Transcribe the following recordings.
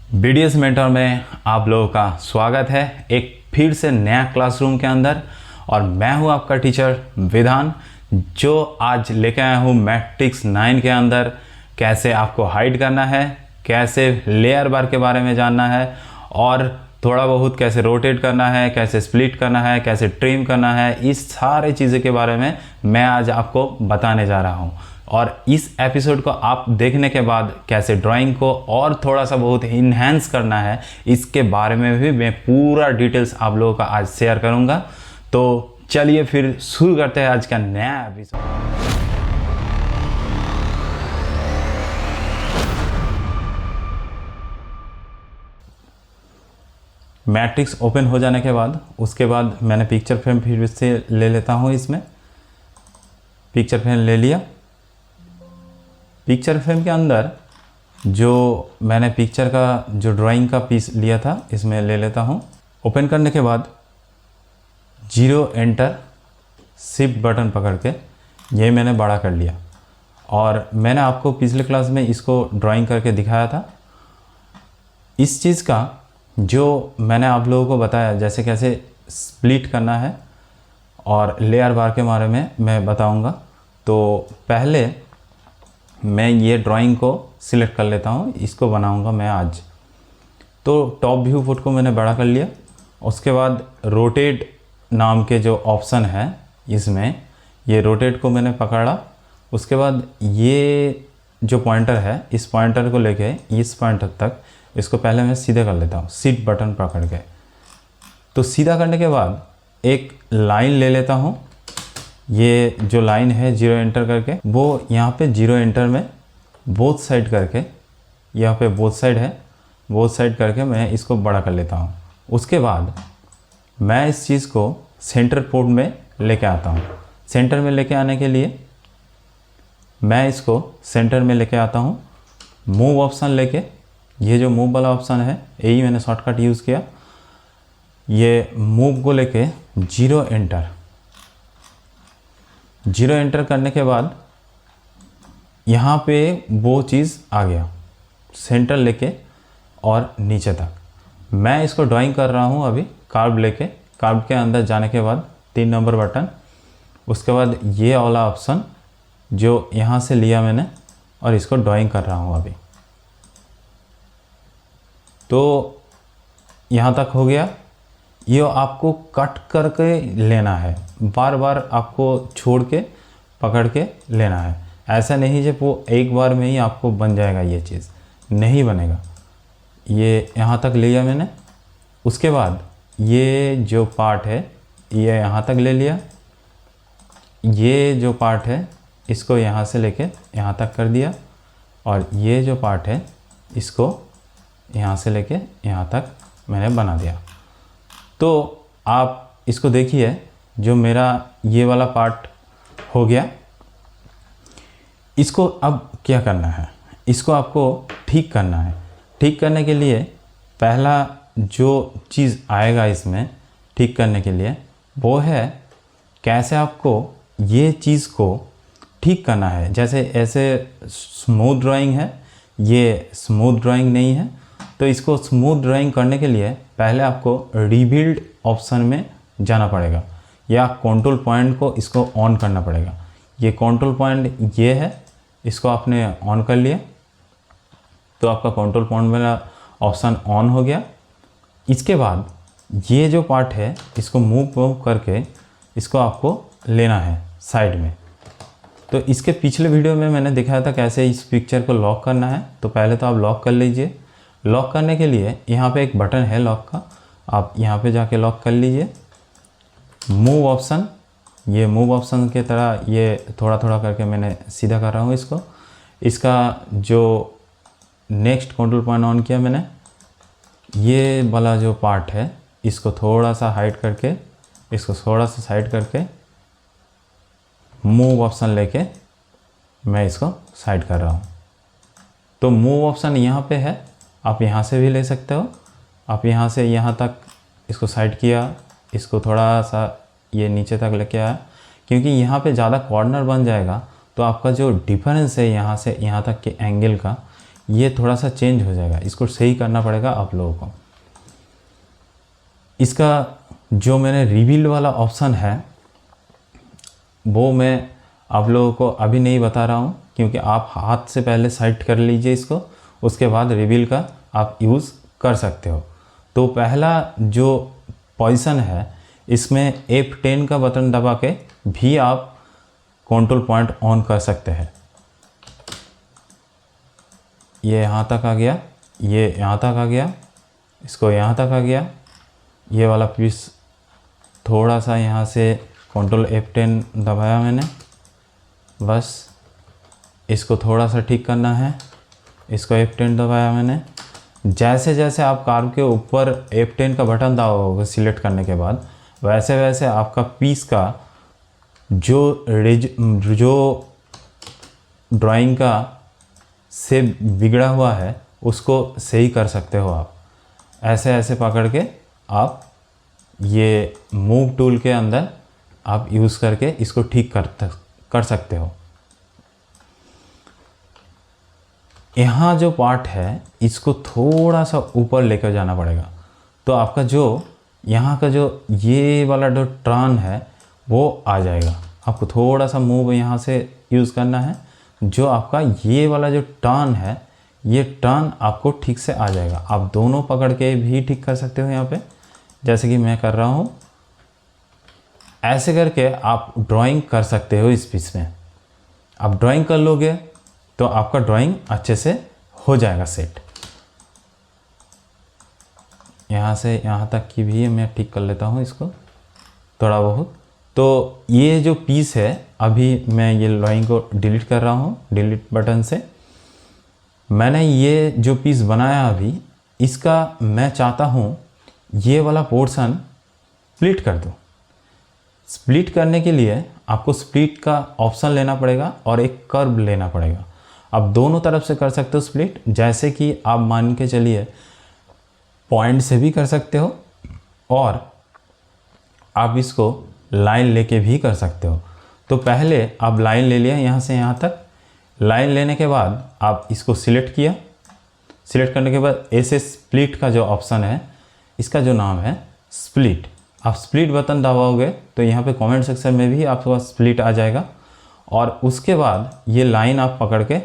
BDS mentor में आप लोगों का स्वागत है एक फिर से नया क्लासरूम के अंदर। और मैं हूं आपका टीचर विधान, जो आज लेके आया हूं मैट्रिक्स 9 के अंदर कैसे आपको हाइड करना है, कैसे लेयर बार के बारे में जानना है और थोड़ा बहुत कैसे रोटेट करना है, कैसे स्प्लिट करना है, कैसे ट्रिम करना है, इस सारे चीज़ों के बारे में मैं आज आपको बताने जा रहा हूं। और इस एपिसोड को आप देखने के बाद कैसे ड्राइंग को और थोड़ा सा बहुत इन्हेंस करना है, इसके बारे में भी मैं पूरा डिटेल्स आप लोगों का आज शेयर करूंगा। तो चलिए फिर शुरू करते हैं आज का नया एपिसोड। मैट्रिक्स ओपन हो जाने के बाद उसके बाद मैंने पिक्चर फ्रेम फिर से ले लेता हूँ। इसमें पिक्चर फ्रेम ले लिया। पिक्चर फ्रेम के अंदर जो मैंने पिक्चर का जो ड्राइंग का पीस लिया था इसमें ले लेता हूँ। ओपन करने के बाद 0 एंटर शिफ्ट बटन पकड़ के ये मैंने बड़ा कर लिया। और मैंने आपको पिछले क्लास में इसको ड्राइंग करके दिखाया था। इस चीज़ का जो मैंने आप लोगों को बताया जैसे कैसे स्प्लिट करना है और लेयर बार के बारे में मैं बताऊंगा। तो पहले मैं ये ड्राइंग को सिलेक्ट कर लेता हूँ, इसको बनाऊंगा मैं आज। तो टॉप व्यू फुट को मैंने बड़ा कर लिया। उसके बाद रोटेट नाम के जो ऑप्शन है इसमें ये रोटेट को मैंने पकड़ा। उसके बाद ये जो पॉइंटर है इस पॉइंटर को लेके इस पॉइंटर तक इसको पहले मैं सीधा कर लेता हूँ शिफ्ट बटन पकड़ के। तो सीधा करने के बाद एक लाइन ले लेता हूँ। ये जो लाइन है 0 एंटर करके वो यहाँ पे 0 एंटर में बोथ साइड करके, यहाँ पे बोथ साइड है, बोथ साइड करके मैं इसको बड़ा कर लेता हूँ। उसके बाद मैं इस चीज़ को सेंटर पोर्ट में लेके आता हूँ। सेंटर में लेके आने के लिए मैं इसको सेंटर में लेके आता हूँ। मूव ऑप्शन लेके, ये जो मूव वाला ऑप्शन है यही मैंने शॉर्टकट यूज़ किया। ये मूव को लेके 0 एंटर, 0 एंटर करने के बाद यहाँ पे वो चीज़ आ गया सेंटर लेके और नीचे तक। मैं इसको ड्राइंग कर रहा हूँ अभी कार्व लेके। कार्व के अंदर जाने के बाद 3 नंबर बटन, उसके बाद ये वाला ऑप्शन जो यहाँ से लिया मैंने और इसको ड्राइंग कर रहा हूँ अभी। तो यहाँ तक हो गया। ये आपको कट करके लेना है, बार बार आपको छोड़ के पकड़ के लेना है। ऐसा नहीं जब वो एक बार में ही आपको बन जाएगा, ये चीज़ नहीं बनेगा। ये यहाँ तक लिया मैंने। उसके बाद ये जो पार्ट है ये यहाँ तक ले लिया। ये जो पार्ट है इसको यहाँ से लेके यहाँ तक कर दिया। और ये जो पार्ट है इसको यहाँ से लेके यहाँ तक मैंने बना दिया। तो आप इसको देखिए, जो मेरा ये वाला पार्ट हो गया। इसको अब क्या करना है, इसको आपको ठीक करना है। ठीक करने के लिए पहला जो चीज़ आएगा इसमें ठीक करने के लिए वो है कैसे आपको ये चीज़ को ठीक करना है। जैसे ऐसे स्मूथ ड्राइंग है, ये स्मूथ ड्राइंग नहीं है। तो इसको स्मूथ ड्राइंग करने के लिए पहले आपको रिबिल्ड ऑप्शन में जाना पड़ेगा या कंट्रोल पॉइंट को इसको ऑन करना पड़ेगा। ये कंट्रोल पॉइंट ये है, इसको आपने ऑन कर लिया तो आपका कंट्रोल पॉइंट वाला ऑप्शन ऑन हो गया। इसके बाद ये जो पार्ट है इसको मूव करके इसको आपको लेना है साइड में। तो इसके पिछले वीडियो में मैंने दिखाया था कैसे इस पिक्चर को लॉक करना है। तो पहले तो आप लॉक कर लीजिए। लॉक करने के लिए यहाँ पे एक बटन है लॉक का, आप यहाँ पे जाके लॉक कर लीजिए। मूव ऑप्शन, ये मूव ऑप्शन के तरह ये थोड़ा थोड़ा करके मैंने सीधा कर रहा हूँ इसको। इसका जो नेक्स्ट कंट्रोल पॉइंट ऑन किया मैंने, ये वाला जो पार्ट है इसको थोड़ा सा हाइड करके, इसको थोड़ा सा साइड करके मूव ऑप्शन लेके मैं इसको साइड कर रहा हूँ। तो मूव ऑप्शन यहाँ पे है, आप यहाँ से भी ले सकते हो। आप यहाँ से यहाँ तक इसको साइड किया, इसको थोड़ा सा ये नीचे तक लेके आया, क्योंकि यहाँ पे ज़्यादा कॉर्नर बन जाएगा तो आपका जो डिफरेंस है यहाँ से यहाँ तक के एंगल का ये थोड़ा सा चेंज हो जाएगा, इसको सही करना पड़ेगा आप लोगों को। इसका जो मैंने रिवील वाला ऑप्शन है वो मैं आप लोगों को अभी नहीं बता रहा हूँ, क्योंकि आप हाथ से पहले सेट कर लीजिए इसको, उसके बाद रिवील का आप यूज़ कर सकते हो। तो पहला जो पोजीशन है इसमें F10 का बटन दबा के भी आप कंट्रोल पॉइंट ऑन कर सकते हैं। ये यहाँ तक आ गया, ये यहाँ तक आ गया, इसको यहाँ तक आ गया, ये वाला पीस थोड़ा सा यहाँ से कंट्रोल F10 दबाया मैंने, बस इसको थोड़ा सा ठीक करना है, इसको F10 दबाया मैंने। जैसे जैसे आप कार के ऊपर F10 का बटन दबाओगे सिलेक्ट करने के बाद, वैसे वैसे आपका पीस का जो ड्राइंग का से बिगड़ा हुआ है उसको सही कर सकते हो आप। ऐसे ऐसे पकड़ के आप ये मूव टूल के अंदर आप यूज़ करके इसको ठीक कर सकते हो। यहाँ जो पार्ट है इसको थोड़ा सा ऊपर लेकर जाना पड़ेगा, तो आपका जो यहाँ का जो ये वाला जो टर्न है वो आ जाएगा। आपको थोड़ा सा मूव यहाँ से यूज़ करना है, जो आपका ये वाला जो टर्न है ये टर्न आपको ठीक से आ जाएगा। आप दोनों पकड़ के भी ठीक कर सकते हो यहाँ पे, जैसे कि मैं कर रहा हूँ। ऐसे करके आप ड्राइंग कर सकते हो इस पीस में। आप ड्राइंग कर लोगे तो आपका ड्राइंग अच्छे से हो जाएगा सेट। यहाँ से यहाँ तक की भी मैं ठीक कर लेता हूँ इसको थोड़ा बहुत। तो ये जो पीस है अभी मैं ये ड्राइंग को डिलीट कर रहा हूँ, डिलीट बटन से। मैंने ये जो पीस बनाया अभी, इसका मैं चाहता हूँ ये वाला पोर्शन स्प्लिट कर दूँ। स्प्लिट करने के लिए आपको स्प्लिट का ऑप्शन लेना पड़ेगा और एक कर्व लेना पड़ेगा। आप दोनों तरफ से कर सकते हो स्प्लिट, जैसे कि आप मान के चलिए पॉइंट से भी कर सकते हो और आप इसको लाइन लेके भी कर सकते हो। तो पहले आप लाइन ले लिया यहाँ से यहाँ तक। लाइन लेने के बाद आप इसको सिलेक्ट किया। सिलेक्ट करने के बाद ऐसे स्प्लिट का जो ऑप्शन है, इसका जो नाम है स्प्लिट, आप स्प्लिट बटन दबाओगे तो यहाँ पे कमेंट सेक्शन में भी आपके पास स्प्लिट आ जाएगा। और उसके बाद ये लाइन आप पकड़ के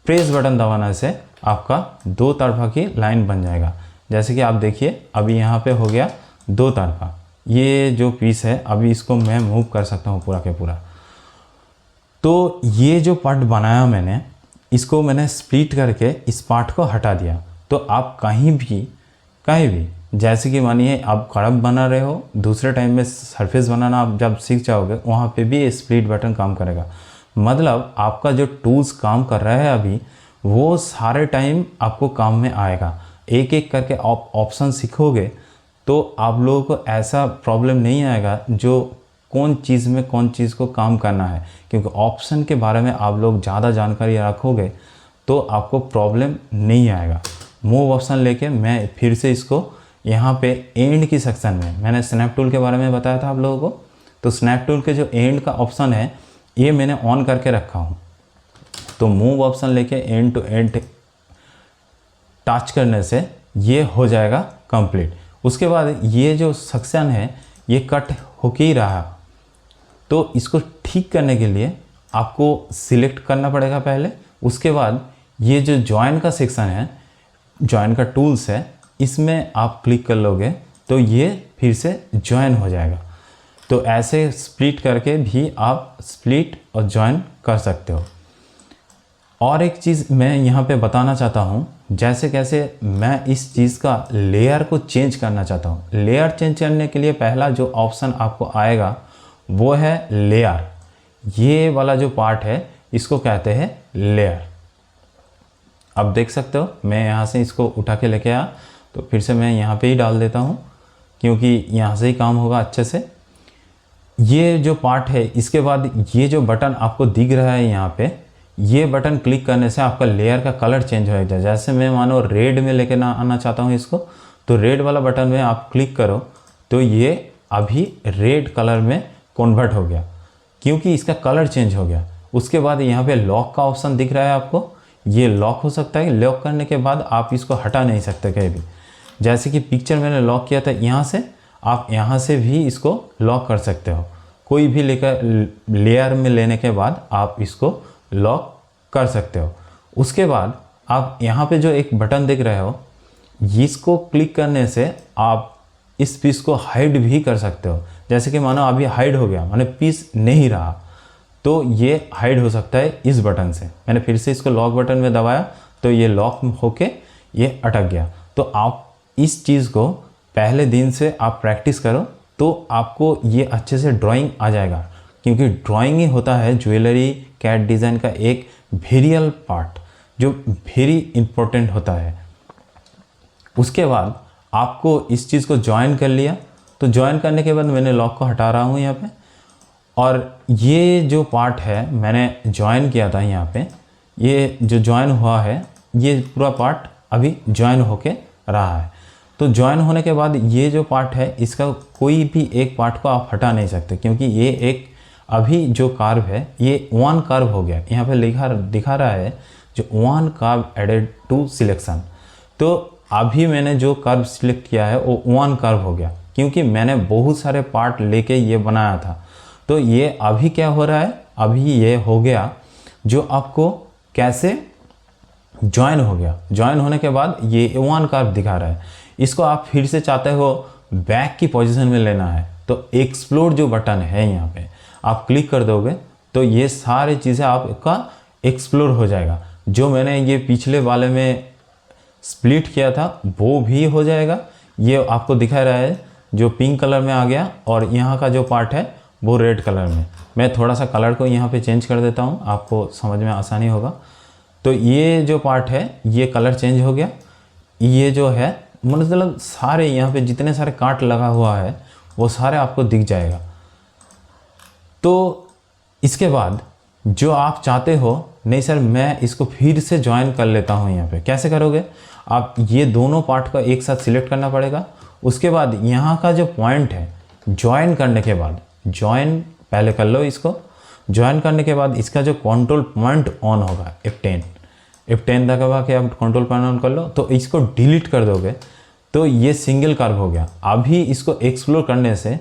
प्रेस बटन दबाने से आपका दो तरफा की लाइन बन जाएगा। जैसे कि आप देखिए अभी यहाँ पे हो गया दो तरफा। ये जो पीस है अभी इसको मैं मूव कर सकता हूँ पूरा के पूरा। तो ये जो पार्ट बनाया मैंने, इसको मैंने स्प्लिट करके इस पार्ट को हटा दिया। तो आप कहीं भी जैसे कि मानिए आप कर्व बना रहे हो, दूसरे टाइम में सरफेस बनाना आप जब सीख जाओगे वहाँ पे भी स्प्लिट बटन काम करेगा। मतलब आपका जो टूल्स काम कर रहा है अभी, वो सारे टाइम आपको काम में आएगा। एक एक करके आप ऑप्शन सीखोगे तो आप लोगों को ऐसा प्रॉब्लम नहीं आएगा जो कौन चीज़ में कौन चीज़ को काम करना है, क्योंकि ऑप्शन के बारे में आप लोग ज़्यादा जानकारी रखोगे तो आपको प्रॉब्लम नहीं आएगा। मूव ऑप्शन लेके मैं फिर से इसको यहाँ पे एंड की सेक्शन में, मैंने स्नैप टूल के बारे में बताया था आप लोगों को, तो स्नैप टूल के जो एंड का ऑप्शन है ये मैंने ऑन करके रखा हूँ। तो मूव ऑप्शन लेके एंड टू एंड टच करने से ये हो जाएगा कंप्लीट। उसके बाद ये जो सेक्शन है ये कट होके ही रहा, तो इसको ठीक करने के लिए आपको सिलेक्ट करना पड़ेगा पहले। उसके बाद ये जो जॉइन का सेक्शन है, जॉइन का टूल्स है, इसमें आप क्लिक कर लोगे तो ये फिर से जॉइन हो जाएगा। तो ऐसे स्प्लिट करके भी आप स्प्लिट और जॉइन कर सकते हो। और एक चीज़ मैं यहाँ पे बताना चाहता हूँ, जैसे कैसे मैं इस चीज़ का लेयर को चेंज करना चाहता हूँ। लेयर चेंज करने के लिए पहला जो ऑप्शन आपको आएगा वो है लेयर। ये वाला जो पार्ट है इसको कहते हैं लेयर। अब देख सकते हो मैं यहाँ से इसको उठा के लेके आया, तो फिर से मैं यहाँ पे ही डाल देता हूँ क्योंकि यहाँ से ही काम होगा अच्छे से। ये जो पार्ट है, इसके बाद ये जो बटन आपको दिख रहा है यहाँ पे, ये बटन क्लिक करने से आपका लेयर का कलर चेंज हो जाएगा। जैसे मैं मानो रेड में लेके ना आना चाहता हूँ इसको, तो रेड वाला बटन में आप क्लिक करो तो ये अभी रेड कलर में कन्वर्ट हो गया क्योंकि इसका कलर चेंज हो गया। उसके बाद यहाँ पे लॉक का ऑप्शन दिख रहा है आपको, ये लॉक हो सकता है। लॉक करने के बाद आप इसको हटा नहीं सकते कहीं भी। जैसे कि पिक्चर मैंने लॉक किया था यहाँ से, आप यहाँ से भी इसको लॉक कर सकते हो। कोई भी लेकर लेयर में लेने के बाद आप इसको लॉक कर सकते हो। उसके बाद आप यहाँ पे जो एक बटन देख रहे हो, इसको क्लिक करने से आप इस पीस को हाइड भी कर सकते हो। जैसे कि मानो अभी हाइड हो गया, माने पीस नहीं रहा, तो ये हाइड हो सकता है इस बटन से। मैंने फिर से इसको लॉक बटन में दबाया तो ये लॉक होके ये अटक गया। तो आप इस चीज़ को पहले दिन से आप प्रैक्टिस करो तो आपको ये अच्छे से ड्राइंग आ जाएगा, क्योंकि ड्राइंग ही होता है ज्वेलरी कैट डिज़ाइन का एक वेरियल पार्ट जो वेरी इम्पोर्टेंट होता है। उसके बाद आपको इस चीज़ को ज्वाइन कर लिया, तो ज्वाइन करने के बाद मैंने लॉक को हटा रहा हूँ यहाँ पे, और ये जो पार्ट है मैंने ज्वाइन किया था यहाँ पे, ये जो ज्वाइन हुआ है ये पूरा पार्ट अभी ज्वाइन होके रहा है। तो ज्वाइन होने के बाद ये जो पार्ट है इसका कोई भी एक पार्ट को आप हटा नहीं सकते, क्योंकि ये एक अभी जो कर्व है ये वन कर्व हो गया। यहाँ पे दिखा रहा है जो one curve added to selection. तो अभी मैंने जो कर्व सिलेक्ट किया है वो वन कर्व हो गया, क्योंकि मैंने बहुत सारे पार्ट लेके ये बनाया था। तो ये अभी क्या हो रहा है, अभी ये हो गया जो आपको कैसे ज्वाइन हो गया। ज्वाइन होने के बाद ये वन कर्व दिखा रहा है। इसको आप फिर से चाहते हो बैक की पोजीशन में लेना है, तो एक्सप्लोर जो बटन है यहाँ पे आप क्लिक कर दोगे तो ये सारी चीज़ें आपका एक्सप्लोर हो जाएगा। जो मैंने ये पिछले वाले में स्प्लिट किया था वो भी हो जाएगा। ये आपको दिखा रहा है जो पिंक कलर में आ गया, और यहाँ का जो पार्ट है वो रेड कलर में। मैं थोड़ा सा कलर को यहाँ पे चेंज कर देता हूँ, आपको समझ में आसानी होगा। तो ये जो पार्ट है ये कलर चेंज हो गया। ये जो है मतलब सारे यहाँ पे जितने सारे कांट लगा हुआ है वो सारे आपको दिख जाएगा। तो इसके बाद जो आप चाहते हो, नहीं सर मैं इसको फिर से ज्वाइन कर लेता हूँ, यहाँ पे कैसे करोगे आप, ये दोनों पार्ट का एक साथ सिलेक्ट करना पड़ेगा। उसके बाद यहाँ का जो पॉइंट है ज्वाइन करने के बाद, ज्वाइन पहले कर लो इसको। ज्वाइन करने के बाद इसका जो कंट्रोल पॉइंट ऑन होगा F10 दबा के आप कंट्रोल पॉइंट ऑन कर लो, तो इसको डिलीट कर दोगे तो ये सिंगल कर्व हो गया। अभी इसको एक्सप्लोर करने से,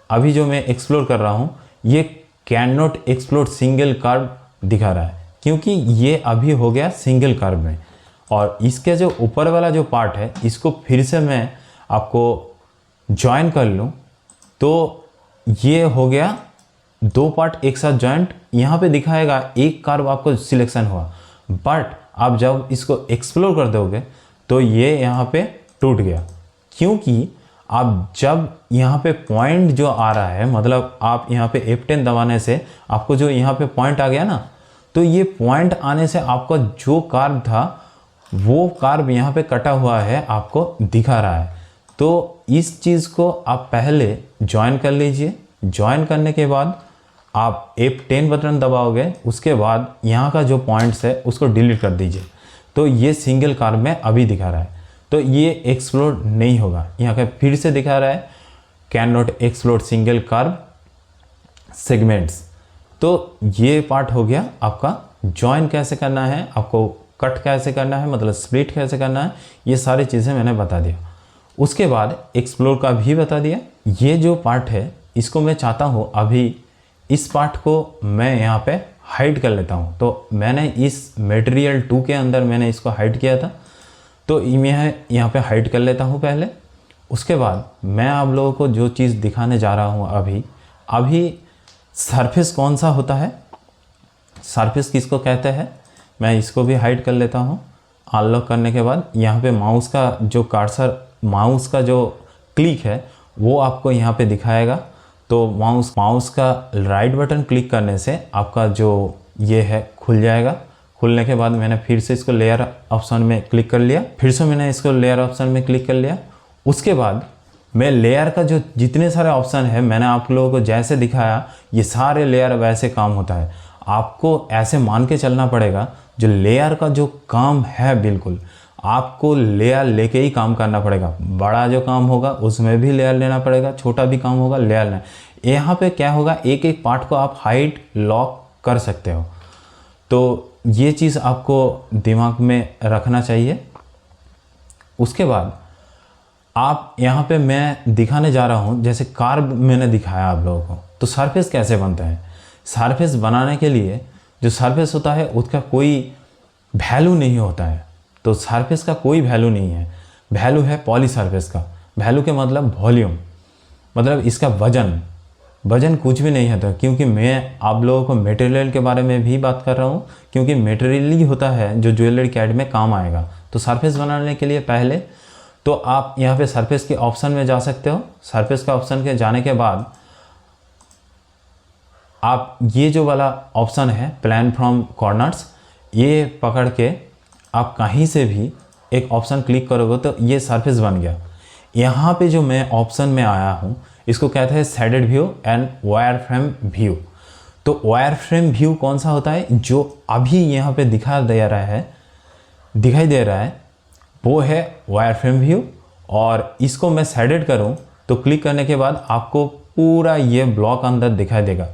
अभी जो मैं एक्सप्लोर कर रहा हूँ ये can not explore single curve दिखा रहा है, क्योंकि ये अभी हो गया सिंगल कर्व में। और इसके जो ऊपर वाला जो पार्ट है इसको फिर से मैं आपको ज्वाइन कर लूँ तो ये हो गया दो पार्ट एक साथ जॉइंट। यहाँ पे दिखाएगा एक कर्व आपको सिलेक्शन हुआ, बट आप जब इसको एक्सप्लोर कर दोगे तो ये यहाँ पे टूट गया, क्योंकि आप जब यहाँ पे पॉइंट जो आ रहा है, मतलब आप यहाँ पे F10 दबाने से आपको जो यहाँ पे पॉइंट आ गया ना, तो ये पॉइंट आने से आपका जो कर्व था वो कर्व यहाँ पे कटा हुआ है आपको दिखा रहा है। तो इस चीज़ को आप पहले ज्वाइन कर लीजिए। ज्वाइन करने के बाद आप F10 बटन दबाओगे, उसके बाद यहाँ का जो पॉइंट्स है उसको डिलीट कर दीजिए। तो ये सिंगल कर्व में अभी दिखा रहा है, तो ये एक्सप्लोर नहीं होगा। यहाँ का फिर से दिखा रहा है can not explore single curve segments. तो ये पार्ट हो गया आपका। ज्वाइन कैसे करना है, आपको कट कैसे करना है, मतलब स्प्लिट कैसे करना है, ये सारी चीज़ें मैंने बता दिया। उसके बाद एक्सप्लोर का भी बता दिया। ये जो पार्ट है इसको मैं चाहता हूँ अभी इस पार्ट को मैं यहाँ पे हाइड कर लेता हूँ। तो मैंने इस मटेरियल 2 के अंदर मैंने इसको हाइड किया था, तो मैं यहाँ पे हाइड कर लेता हूँ पहले। उसके बाद मैं आप लोगों को जो चीज़ दिखाने जा रहा हूँ अभी सरफेस कौन सा होता है, सरफेस किसको कहते हैं, मैं इसको भी हाइड कर लेता हूँ। अनलॉक करने के बाद यहाँ पे माउस का जो कर्सर, माउस का जो क्लिक है वो आपको यहाँ पे दिखाएगा। तो माउस का राइट बटन क्लिक करने से आपका जो ये है खुल जाएगा। खुलने के बाद मैंने फिर से इसको लेयर ऑप्शन में क्लिक कर लिया, फिर से मैंने इसको लेयर ऑप्शन में क्लिक कर लिया। उसके बाद मैं लेयर का जो जितने सारे ऑप्शन है मैंने आप लोगों को जैसे दिखाया, ये सारे लेयर वैसे काम होता है। आपको ऐसे मान के चलना पड़ेगा, जो लेयर का जो काम है बिल्कुल आपको लेयर लेके ही काम करना पड़ेगा। बड़ा जो काम होगा उसमें भी लेयर लेना पड़ेगा, छोटा भी काम होगा लेयर लेना। यहाँ पे क्या होगा, एक एक पार्ट को आप हाइड लॉक कर सकते हो। तो ये चीज़ आपको दिमाग में रखना चाहिए। उसके बाद आप यहाँ पे मैं दिखाने जा रहा हूँ, जैसे कार्व मैंने दिखाया आप लोगों को, तो सरफेस कैसे बनता है। सरफेस बनाने के लिए जो सरफेस होता है उसका कोई वैल्यू नहीं होता है। तो सरफेस का कोई वैल्यू नहीं है, वैल्यू है पॉली सरफेस का। वैल्यू के मतलब वॉल्यूम, मतलब इसका वजन कुछ भी नहीं होता, क्योंकि मैं आप लोगों को मटेरियल के बारे में भी बात कर रहा हूँ, क्योंकि मटेरियल ही होता है जो ज्वेलरी कैड में काम आएगा। तो सरफेस बनाने के लिए पहले तो आप यहाँ पे सरफेस के ऑप्शन में जा सकते हो। सरफेस का ऑप्शन के जाने के बाद आप ये जो वाला ऑप्शन है प्लान फ्रॉम कॉर्नर्स, ये पकड़ के आप कहीं से भी एक ऑप्शन क्लिक करोगे तो ये सरफेस बन गया। यहाँ पे जो मैं ऑप्शन में आया हूँ इसको कहते हैं shaded view and wire frame view. तो वायर फ्रेम व्यू कौन सा होता है, जो अभी यहाँ पे दिखाई दे रहा है वो है वायर फ्रेम व्यू। और इसको मैं शेडेड करूँ तो क्लिक करने के बाद आपको पूरा ये ब्लॉक अंदर दिखाई देगा,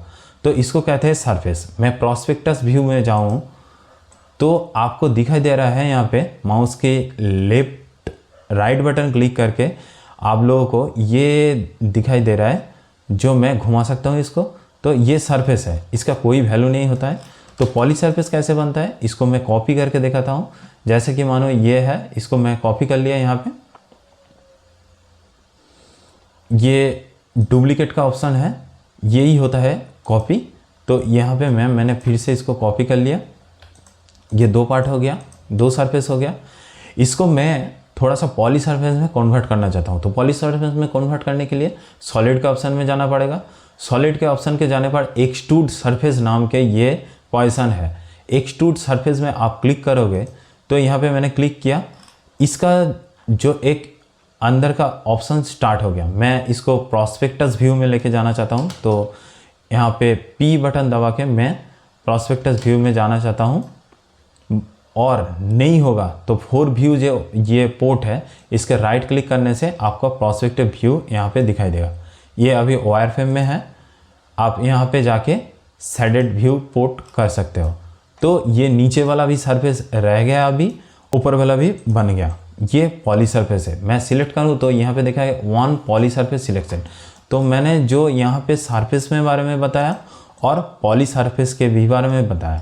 तो इसको कहते हैं सरफेस। मैं प्रोस्पेक्टस व्यू में जाऊँ तो आपको दिखाई दे रहा है यहाँ पे माउस के लेफ्ट राइट बटन क्लिक करके आप लोगों को ये दिखाई दे रहा है, जो मैं घुमा सकता हूँ इसको। तो ये सरफेस है, इसका कोई वैल्यू नहीं होता है। तो पॉली सरफेस कैसे बनता है इसको मैं कॉपी करके दिखाता हूँ। जैसे कि मानो ये है, इसको मैं कॉपी कर लिया यहाँ पे, ये डुप्लीकेट का ऑप्शन है, यही होता है कॉपी। तो यहाँ पे मैंने फिर से इसको कॉपी कर लिया। ये दो पार्ट हो गया, दो सरफेस हो गया। इसको मैं थोड़ा सा पॉली सरफेस में कन्वर्ट करना चाहता हूँ। तो पॉली सरफेस में कन्वर्ट करने के लिए सॉलिड के ऑप्शन में जाना पड़ेगा। सॉलिड के ऑप्शन के जाने पर एक्सट्रूड सरफेस नाम के ये पोजीशन है। एक्सट्रूड सरफेस में आप क्लिक करोगे तो यहाँ पे मैंने क्लिक किया, इसका जो एक अंदर का ऑप्शन स्टार्ट हो गया। मैं इसको प्रोस्पेक्टस व्यू में लेके जाना चाहता हूँ, तो यहाँ पे P बटन दबा के मैं प्रोस्पेक्टस व्यू में जाना चाहता हूँ। और नहीं होगा तो 4 व्यू जो ये पोर्ट है इसके राइट क्लिक करने से आपको प्रोस्पेक्टिव व्यू यहाँ पे दिखाई देगा। ये अभी वायर फ्रेम में है, आप यहाँ पे जाके शेडेड व्यू पोर्ट कर सकते हो। तो ये नीचे वाला भी सरफेस रह गया, अभी ऊपर वाला भी बन गया। ये पॉली सरफेस है। मैं सिलेक्ट करूँ तो यहाँ पे देखा है 1 पॉली सरफेस सिलेक्शन। तो मैंने जो यहाँ पे सरफेस में बारे में बताया और पॉली सरफेस के भी बारे में बताया।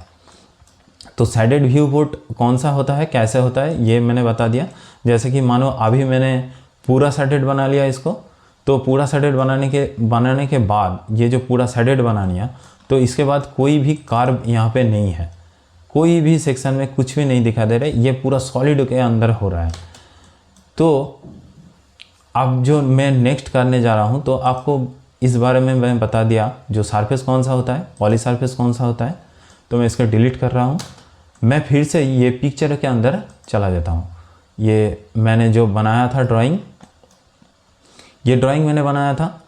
तो शेडेड व्यू पोर्ट कौन सा होता है, कैसे होता है, ये मैंने बता दिया। जैसे कि मानो अभी मैंने पूरा शेडेड बना लिया इसको, तो पूरा शेडेड बनाने के बाद ये जो पूरा शेडेड बना लिया, तो इसके बाद कोई भी कार्व यहाँ पे नहीं है, कोई भी सेक्शन में कुछ भी नहीं दिखा दे रहा है, ये पूरा सॉलिड के अंदर हो रहा है। तो अब जो मैं नेक्स्ट करने जा रहा हूँ, तो आपको इस बारे में मैं बता दिया, जो सरफेस कौन सा होता है, पॉली सरफेस कौन सा होता है। तो मैं इसको डिलीट कर रहा हूँ। मैं फिर से ये पिक्चर के अंदर चला जाता हूँ। ये मैंने जो बनाया था ड्राइंग, ये ड्राइंग मैंने बनाया था,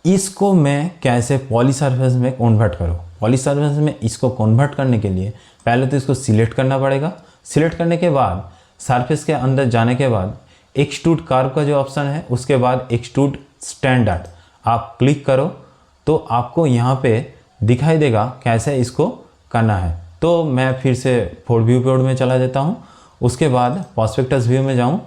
इसको मैं कैसे पॉली सरफेस में कन्वर्ट करूँ। पॉली सरफेस में इसको कन्वर्ट करने के लिए पहले तो इसको सिलेक्ट करना पड़ेगा। सिलेक्ट करने के बाद सरफेस के अंदर जाने के बाद एक्सट्रूड कर्व का जो ऑप्शन है, उसके बाद एक्सट्रूड स्टैंडर्ड आप क्लिक करो तो आपको यहाँ पे दिखाई देगा कैसे इसको करना है। तो मैं फिर से 4 व्यू पोर्ट में चला जाता हूँ। उसके बाद प्रोस्पेक्टस व्यू में जाऊँ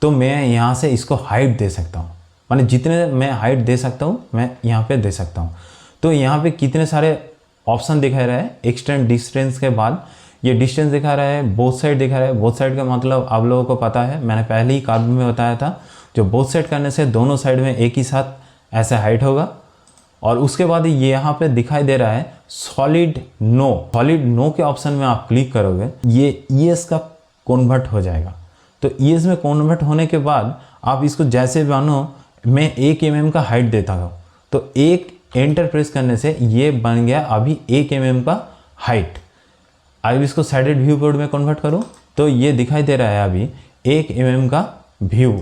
तो मैं यहाँ से इसको हाइट दे सकता हूँ, माने जितने मैं हाइट दे सकता हूँ मैं यहाँ पे दे सकता हूँ। तो यहाँ पे कितने सारे ऑप्शन दिखा रहा है। एक्सटेंड डिस्टेंस के बाद ये डिस्टेंस दिखा रहा है, बोथ साइड दिखा रहा है। बोथ साइड का मतलब आप लोगों को पता है, मैंने पहले ही कार्व में बताया था, जो बोथ साइड करने से दोनों साइड में एक ही साथ ऐसे हाइट होगा। और उसके बाद ये यहाँ पे दिखाई दे रहा है सॉलिड नो। सॉलिड नो के ऑप्शन में आप क्लिक करोगे, ये ईएस का कन्वर्ट हो जाएगा। तो ईएस में कन्वर्ट होने के बाद आप इसको जैसे मानो मैं 1 mm का हाइट देता हूँ, तो एक एंटर प्रेस करने से ये बन गया अभी 1 mm का हाइट। अब इसको शेडेड व्यू पोर्ट में कन्वर्ट करूँ तो ये दिखाई दे रहा है अभी 1 mm का व्यू।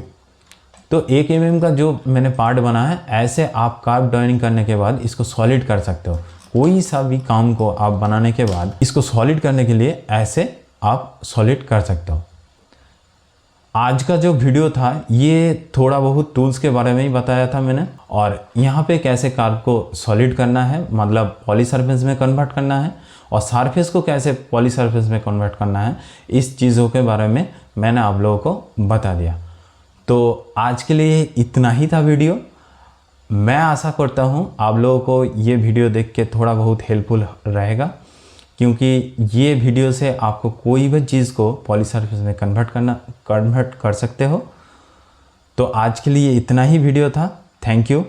तो 1 mm का जो मैंने पार्ट बना है, ऐसे आप कार्व ड्राइंग करने के बाद इसको सॉलिड कर सकते हो। कोई सा भी काम को आप बनाने के बाद इसको सॉलिड करने के लिए ऐसे आप सॉलिड कर सकते हो। आज का जो वीडियो था ये थोड़ा बहुत टूल्स के बारे में ही बताया था मैंने, और यहाँ पे कैसे कार्व को सॉलिड करना है, मतलब पॉली सरफेस में कन्वर्ट करना है, और सरफेस को कैसे पॉली सरफेस में कन्वर्ट करना है, इस चीज़ों के बारे में मैंने आप लोगों को बता दिया। तो आज के लिए इतना ही था वीडियो। मैं आशा करता हूँ आप लोगों को ये वीडियो देख के थोड़ा बहुत हेल्पफुल रहेगा, क्योंकि ये वीडियो से आपको कोई भी चीज़ को पॉली सरफेस में कन्वर्ट कर सकते हो। तो आज के लिए इतना ही वीडियो था। Thank you.